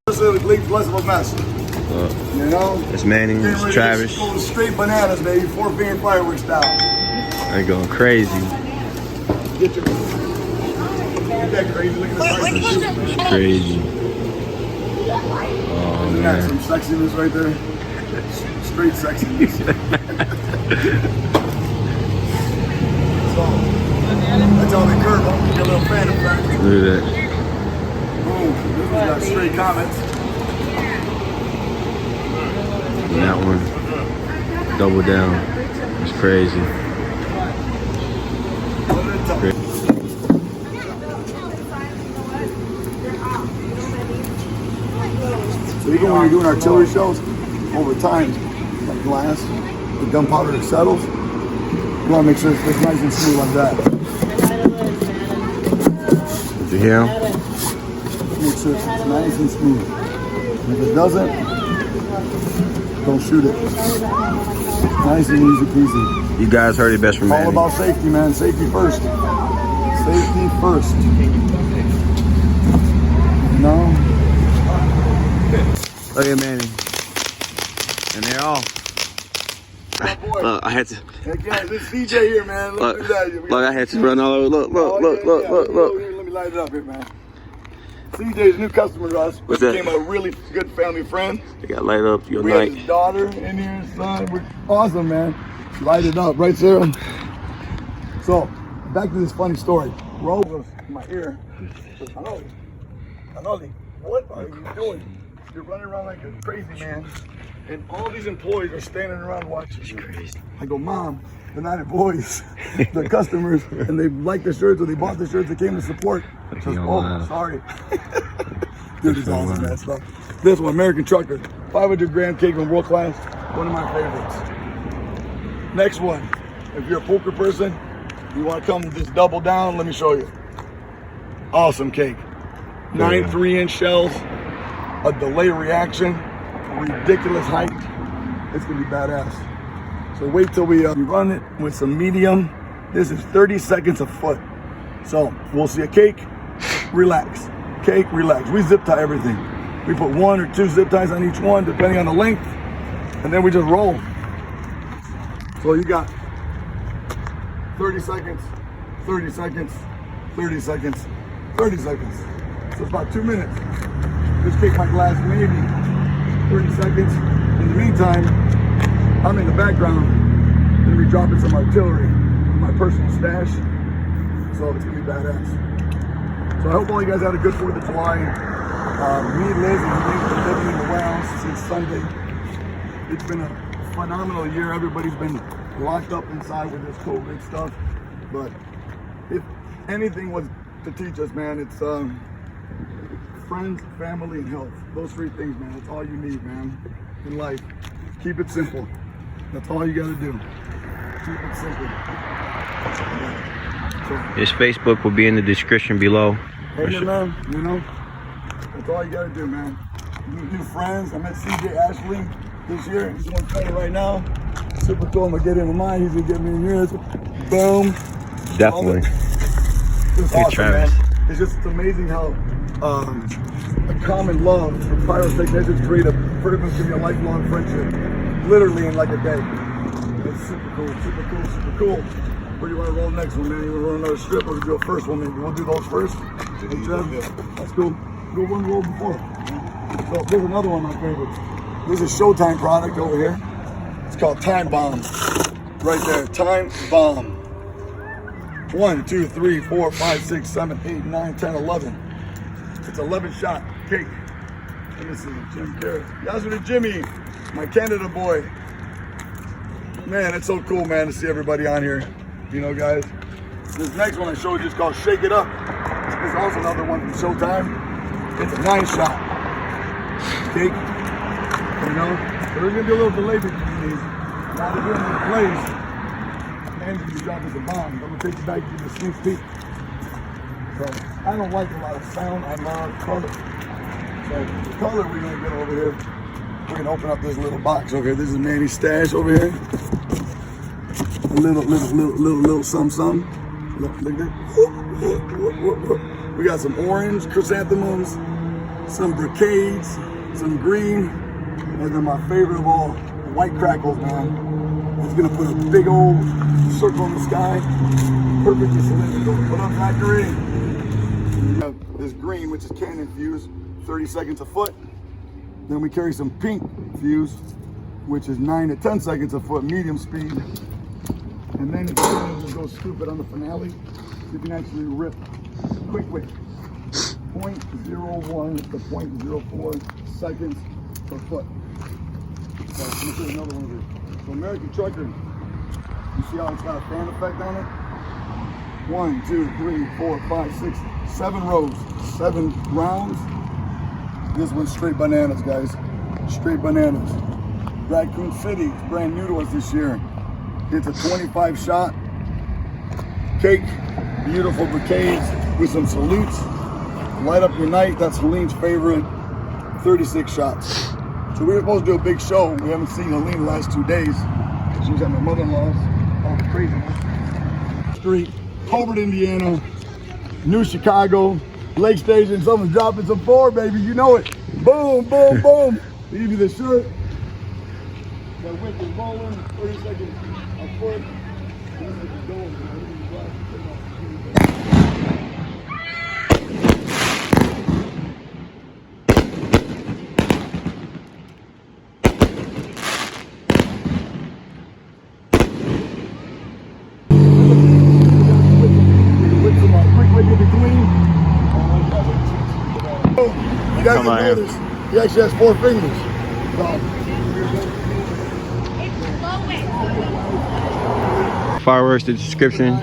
Less of a mess. You know? It's Manny, it's Travis. Going straight bananas, baby. 4-finger fireworks style. They're going crazy. Get that crazy. Look at the prices. It's crazy. Oh, man. Some sexiness right there. Straight sexiness. So, that's how they curve them. Get a little fan effect. Look at that. Boom. This one's got straight comments. And that one, double down. It's crazy. So even when you're doing artillery shells, over time, like glass, the gunpowder that settles, you want to make sure it's nice and smooth like that. Did you hear him? Make sure it's nice and smooth. And if it doesn't, don't shoot it. Nice and easy peasy. You guys heard it best from Manny. All about safety, man. Safety first. Safety first. No. Look at Manny. And they're off. I had to. Heck yeah, this is DJ here, man. Look at that. Look, I had to run all over. Look. Let me light it up here, man. CJ's a new customer to us. What's that? Became a really good family friend. They got light up your We night. had his daughter in here, his son. We're awesome, man. Light it up, right, Sarah? So, back to this funny story. Ro was in my ear. Anoli, what are you doing? You're running around like a crazy man, and all these employees are standing around watching you. Crazy. I go, Mom, they're not employees. They're customers, and they like the shirts, or they bought the shirts, they came to support. Says, oh, sorry. Dude, it's awesome, man. Stuff. This one, American Trucker, 500 gram cake from world class, one of my favorites. Next one, if you're a poker person, you want to come just double down, let me show you. Awesome cake. 9 3-inch shells, a delay reaction, ridiculous height. It's gonna be badass. So wait till we run it with some medium. This is 30 seconds a foot. So we'll see a cake, relax. Cake, relax. We zip tie everything. We put 1 or 2 zip ties on each one, depending on the length, and then we just roll. So you got 30 seconds, 30 seconds, 30 seconds, 30 seconds. So it's about 2 minutes. This cake might last maybe 30 seconds. In the meantime, I'm in the background, gonna be dropping some artillery in my personal stash. So it's gonna be badass. So I hope all you guys had a good 4th of July. Me, Liz, and Nick have been living in the warehouse since Sunday. It's been a phenomenal year. Everybody's been locked up inside with this COVID stuff. But if anything was to teach us, man, it's friends, family, and health. Those 3 things, man. That's all you need, man, in life. Keep it simple. That's all you gotta do. Keep it simple. His Facebook will be in the description below. Hey, man, you know, that's all you gotta do, man. New friends. I met CJ Ashley this year. He's the one playing right now. Super cool. I'm gonna get him in mine. He's gonna get me in yours. Boom. Definitely. It's awesome, man. It's just amazing how a common love for pyrotechnicians create a pretty much give you a lifelong friendship, literally in like a day. It's super cool, super cool, super cool. Where do you want to roll next one, man? You want to roll another strip, or do a first one, maybe? We'll do those first. That's cool. Go one roll before. So there's another one of my favorites. This is Showtime product over here. It's called Time Bomb. Right there, Time Bomb. 1, 2, 3, 4, 5, 6, 7, 8, 9, 10, 11. It's 11 shot cake. Let me see, Jim Carrot. Yazoo Jimmy, my Canada boy. Man, it's so cool, man, to see everybody on here. You know, guys. This next one I showed you is called Shake It Up. It's also another one from Showtime. It's a 9 shot cake. You know, so there's gonna be a little delay between these. Now they're doing the plays. And you dropping some bombs. I'm gonna take you back to the sneak peek. So I don't like a lot of sound. I love color. So the color we're gonna get over here. We're gonna open up this little box over here. This is Manny's stash over here. A little some. Look at that. We got some orange chrysanthemums, some brocades, some green, and then my favorite of all, white crackles, man. It's gonna put a big old circle in the sky, perfectly cylindrical. What up, Zachary? This green, which is cannon fuse, 30 seconds a foot. Then we carry some pink fuse, which is 9 to 10 seconds a foot, medium speed. And then if you want to just go stupid on the finale, you can actually rip quick, 0.01 to 0.04 seconds per foot. So let me show you another one of these. So American Trucker, you see how it's got a fan effect on it? 1, 2, 3, 4, 5, 6, 7 rows, 7 rounds. This one's straight bananas, guys. Straight bananas. Raccoon City, it's brand new to us this year. It's a 25 shot cake, beautiful bouquets with some salutes. Light up your night, that's Helene's favorite, 36 shots. So we were supposed to do a big show. We haven't seen Helene the last 2 days. She was at my mother-in-law's, all the craziness. Street, Hobart, Indiana, New Chicago, Lake Station, someone's dropping some 4, baby, you know it. Boom, boom, boom. They give you the shirt. That whip is rolling, 30 seconds a foot. You guys can notice, he actually has 4 fingers. Fireworks, the description.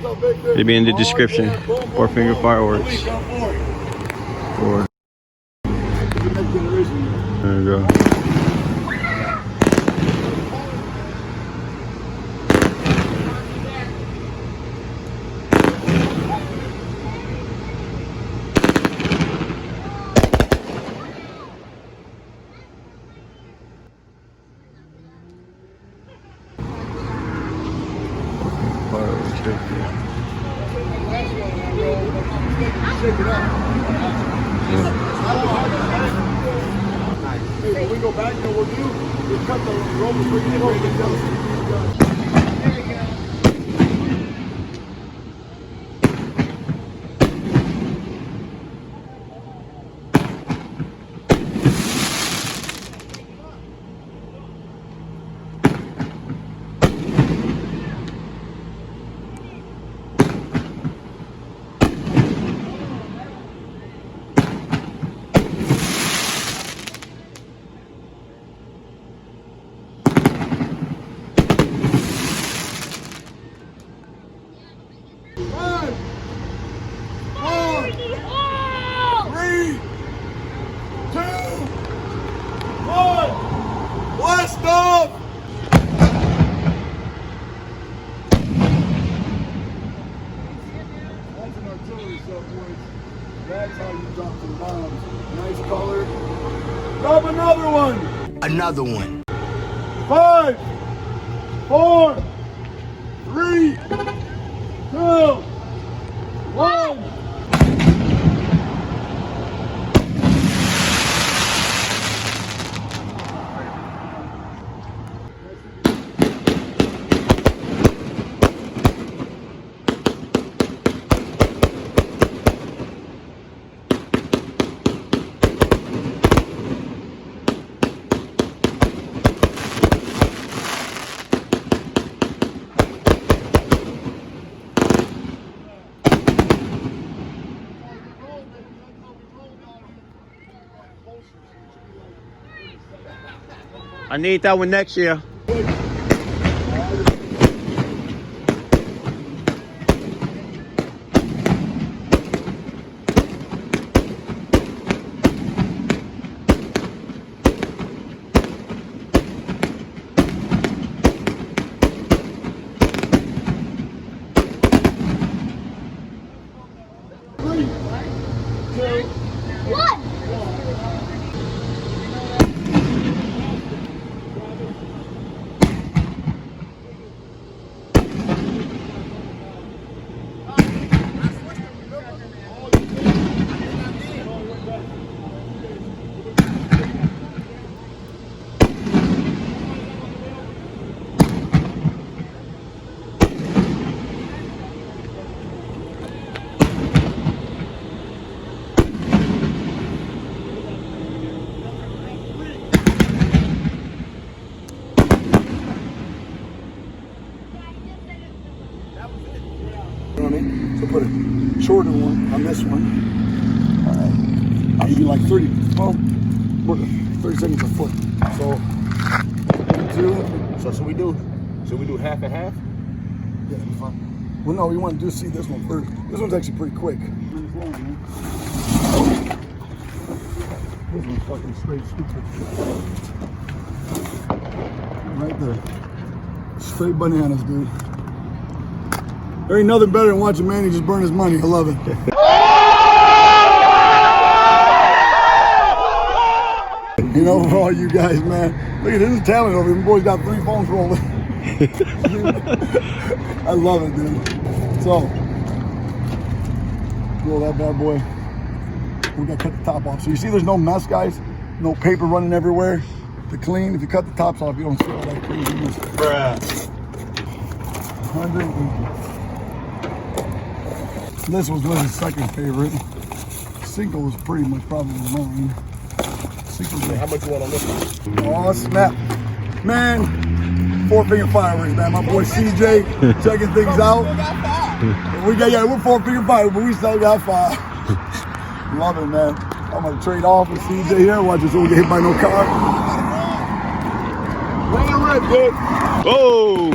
It'll be in the description. 4-finger fireworks. 4. There you go. Hey, when we go back, you know what we'll do? We'll cut the rope before you get ready to go. Blast off! That's an artillery shot, boys. That's how you drop some bombs. Nice color. Drop another one. Another one. 5, 4, 3, 2, 1. I need that one next year. shorter one on this one. All right. I'll give you like 30, well, 30 seconds a foot. So, 2. So should we do half and half? Yeah, that'd be fun. Well, no, we want to see this one first. This one's actually pretty quick. This one's fucking straight stupid. Right there. Straight bananas, dude. There ain't nothing better than watching Manny just burn his money. I love it. You know, for all you guys, man. Look at this talent over here. My boy's got 3 phones rolling. I love it, dude. So, roll that bad boy. We gotta cut the top off. So you see there's no mess, guys? No paper running everywhere to clean. If you cut the tops off, you don't see all that craziness. Bruh. 180. This was Liz's second favorite. Cinco was pretty much probably mine. How much you want on this one? Oh, snap. Man, 4-finger fireworks, man. My boy CJ checking things out. We're 4-finger fireworks, but we still got 5. Love it, man. I'm going to trade off with CJ here. Watch this one get hit by no car. Run the red, dude. Whoa!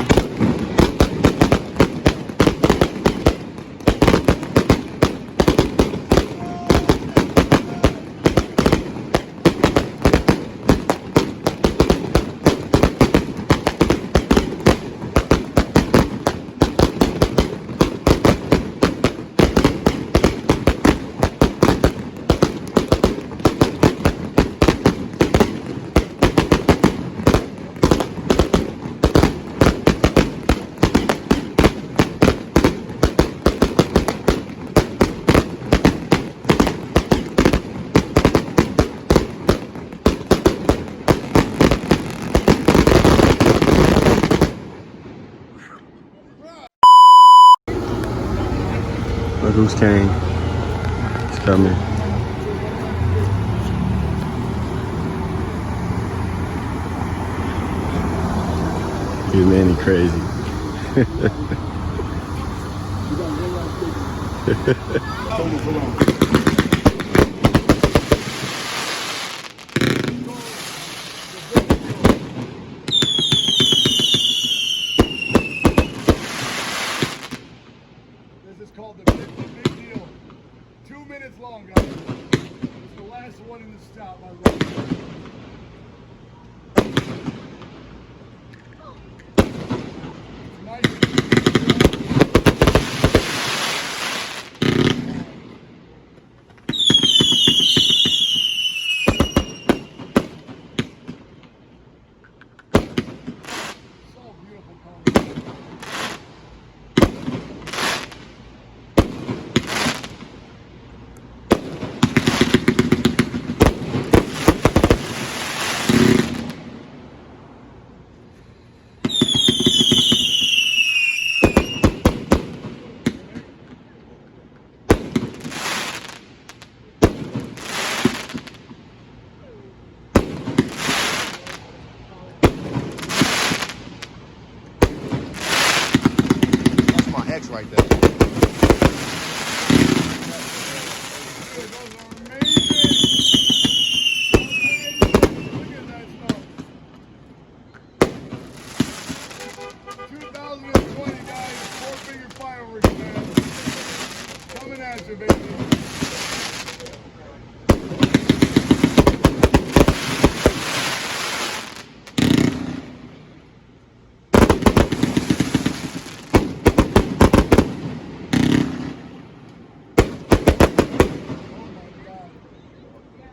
Look who's came. It's coming. Dude, Manny crazy. This is called the big deal. 2 minutes long, guys. It's the last one in the stop. I love it. Nice. So beautiful color. Right there. Those are amazing. Look at that stuff. 2020, guys. 4-finger fireworks, man. Coming at you, baby.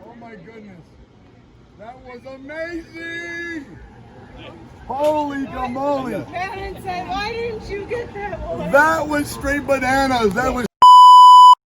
Oh my goodness. That was amazing. Holy camoly. Man, say, why didn't you get that one? That was straight bananas. That was